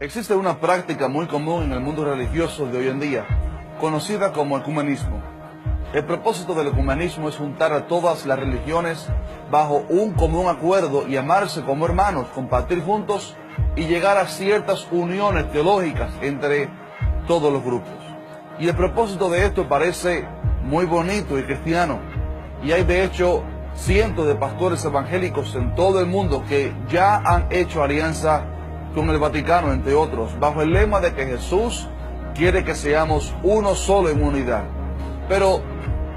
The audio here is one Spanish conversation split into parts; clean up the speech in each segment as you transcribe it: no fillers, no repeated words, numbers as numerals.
Existe una práctica muy común en el mundo religioso de hoy en día, conocida como ecumenismo. El propósito del ecumenismo es juntar a todas las religiones bajo un común acuerdo y amarse como hermanos, compartir juntos y llegar a ciertas uniones teológicas entre todos los grupos. Y el propósito de esto parece muy bonito y cristiano. Y hay de hecho cientos de pastores evangélicos en todo el mundo que ya han hecho alianza con el Vaticano, entre otros, bajo el lema de que Jesús quiere que seamos uno solo en unidad. Pero,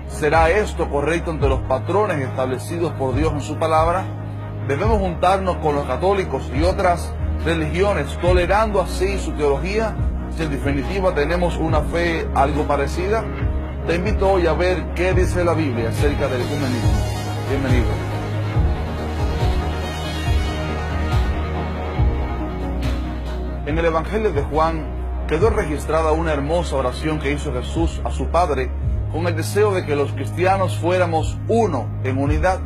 ¿será esto correcto entre los patrones establecidos por Dios en su palabra? ¿Debemos juntarnos con los católicos y otras religiones, tolerando así su teología, si en definitiva tenemos una fe algo parecida? Te invito hoy a ver qué dice la Biblia acerca del ecumenismo. Bienvenido. En el Evangelio de Juan quedó registrada una hermosa oración que hizo Jesús a su Padre con el deseo de que los cristianos fuéramos uno en unidad.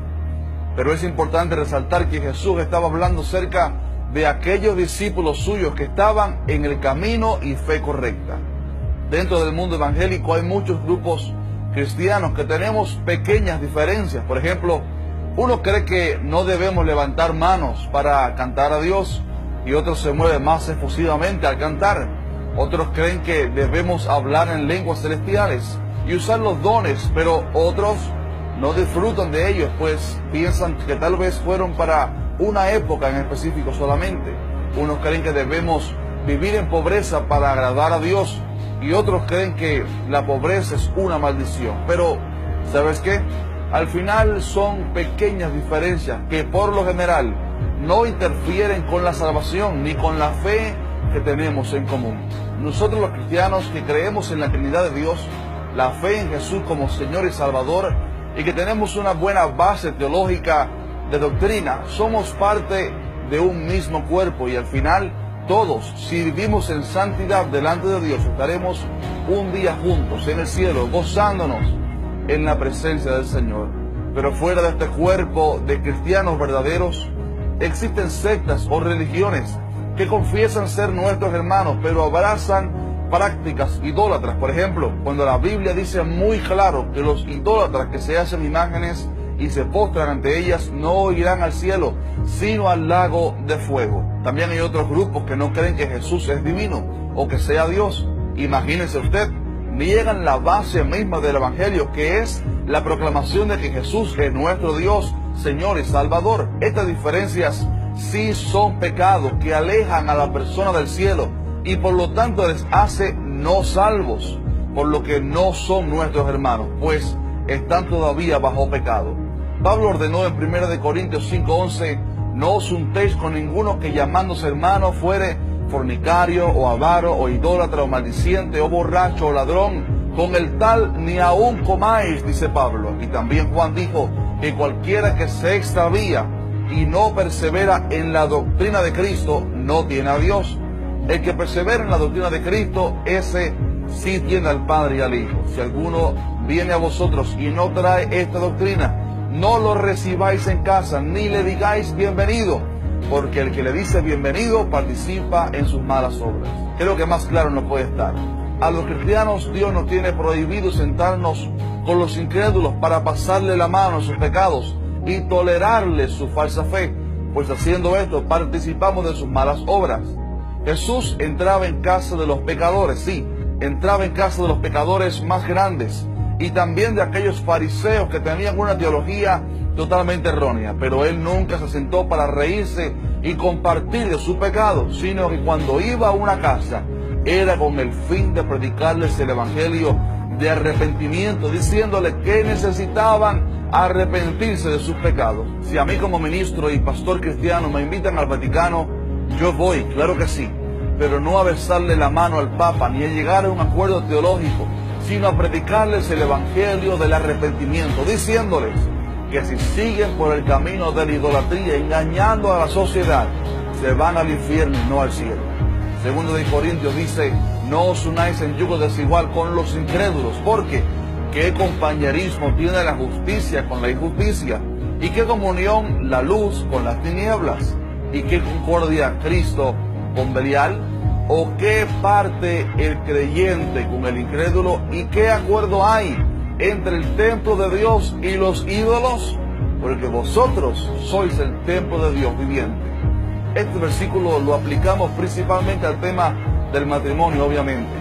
Pero es importante resaltar que Jesús estaba hablando acerca de aquellos discípulos suyos que estaban en el camino y fe correcta. Dentro del mundo evangélico hay muchos grupos cristianos que tenemos pequeñas diferencias. Por ejemplo, uno cree que no debemos levantar manos para cantar a Dios y otros se mueven más efusivamente al cantar. Otros creen que debemos hablar en lenguas celestiales y usar los dones, pero otros no disfrutan de ellos, pues piensan que tal vez fueron para una época en específico solamente. Unos creen que debemos vivir en pobreza para agradar a Dios y otros creen que la pobreza es una maldición. Pero, ¿sabes qué? Al final son pequeñas diferencias que por lo general no interfieren con la salvación ni con la fe que tenemos en común. Nosotros los cristianos que creemos en la Trinidad de Dios, la fe en Jesús como Señor y Salvador y que tenemos una buena base teológica de doctrina, somos parte de un mismo cuerpo y al final todos, si vivimos en santidad delante de Dios, estaremos un día juntos en el cielo gozándonos en la presencia del Señor. Pero fuera de este cuerpo de cristianos verdaderos, existen sectas o religiones que confiesan ser nuestros hermanos, pero abrazan prácticas idólatras. Por ejemplo, cuando la Biblia dice muy claro que los idólatras que se hacen imágenes y se postran ante ellas no irán al cielo, sino al lago de fuego. También hay otros grupos que no creen que Jesús es divino o que sea Dios. Imagínense usted, niegan la base misma del Evangelio, que es la proclamación de que Jesús es nuestro Dios, Señor y Salvador. Estas diferencias sí son pecados que alejan a la persona del cielo y por lo tanto les hace no salvos, por lo que no son nuestros hermanos, pues están todavía bajo pecado. Pablo ordenó en 1 Corintios 5:11, no os juntéis con ninguno que llamándose hermano fuere fornicario o avaro o idólatra o maldiciente o borracho o ladrón, con el tal ni aun comáis, dice Pablo. Y también Juan dijo que cualquiera que se extravía y no persevera en la doctrina de Cristo no tiene a Dios. El que persevera en la doctrina de Cristo, ese sí tiene al Padre y al Hijo. Si alguno viene a vosotros y no trae esta doctrina, no lo recibáis en casa, ni le digáis bienvenido, porque el que le dice bienvenido participa en sus malas obras. Creo que más claro no puede estar. A los cristianos Dios nos tiene prohibido sentarnos con los incrédulos para pasarle la mano a sus pecados y tolerarles su falsa fe, pues haciendo esto participamos de sus malas obras. Jesús entraba en casa de los pecadores, sí, entraba en casa de los pecadores más grandes y también de aquellos fariseos que tenían una teología totalmente errónea, pero él nunca se sentó para reírse y compartir de su pecado, sino que cuando iba a una casa era con el fin de predicarles el evangelio de arrepentimiento, diciéndole que necesitaban arrepentirse de sus pecados. Si a mí como ministro y pastor cristiano me invitan al Vaticano, yo voy, claro que sí, pero no a besarle la mano al Papa ni a llegar a un acuerdo teológico, sino a predicarles el evangelio del arrepentimiento, diciéndoles que si siguen por el camino de la idolatría, engañando a la sociedad, se van al infierno y no al cielo. Segundo de Corintios dice, no os unáis en yugo desigual con los incrédulos, porque ¿qué compañerismo tiene la justicia con la injusticia? ¿Y qué comunión la luz con las tinieblas? ¿Y qué concordia Cristo con Belial? ¿O qué parte el creyente con el incrédulo y qué acuerdo hay entre el templo de Dios y los ídolos? Porque vosotros sois el templo de Dios viviente. Este versículo lo aplicamos principalmente al tema del matrimonio, obviamente,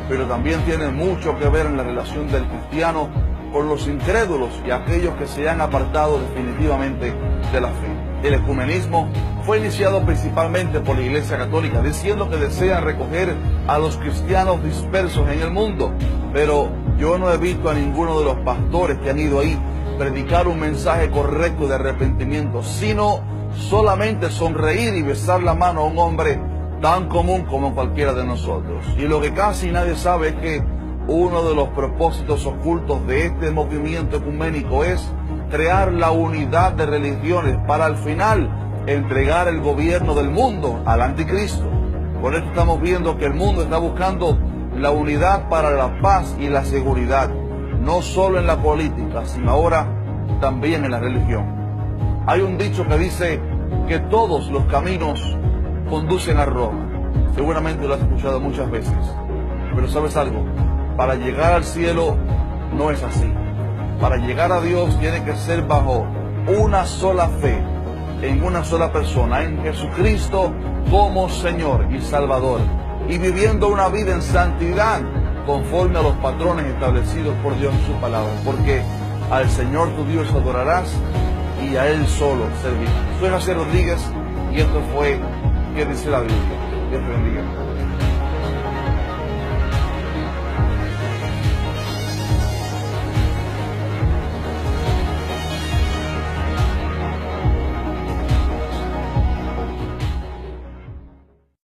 pero también tiene mucho que ver en la relación del cristiano con los incrédulos y aquellos que se han apartado definitivamente de la fe. El ecumenismo fue iniciado principalmente por la Iglesia Católica, diciendo que desean recoger a los cristianos dispersos en el mundo, pero yo no he visto a ninguno de los pastores que han ido ahí predicar un mensaje correcto de arrepentimiento, sino solamente sonreír y besar la mano a un hombre tan común como cualquiera de nosotros. Y lo que casi nadie sabe es que uno de los propósitos ocultos de este movimiento ecuménico es crear la unidad de religiones para al final entregar el gobierno del mundo al anticristo. Por esto estamos viendo que el mundo está buscando la unidad para la paz y la seguridad, no solo en la política, sino ahora también en la religión. Hay un dicho que dice que todos los caminos conducen a Roma. Seguramente lo has escuchado muchas veces, pero ¿sabes algo? Para llegar al cielo no es así. Para llegar a Dios tiene que ser bajo una sola fe, en una sola persona, en Jesucristo como Señor y Salvador, y viviendo una vida en santidad conforme a los patrones establecidos por Dios en su palabra, porque al Señor tu Dios adorarás y a Él solo servirás. Soy José Rodríguez y esto fue ¿Qué dice la Biblia? Dios te bendiga.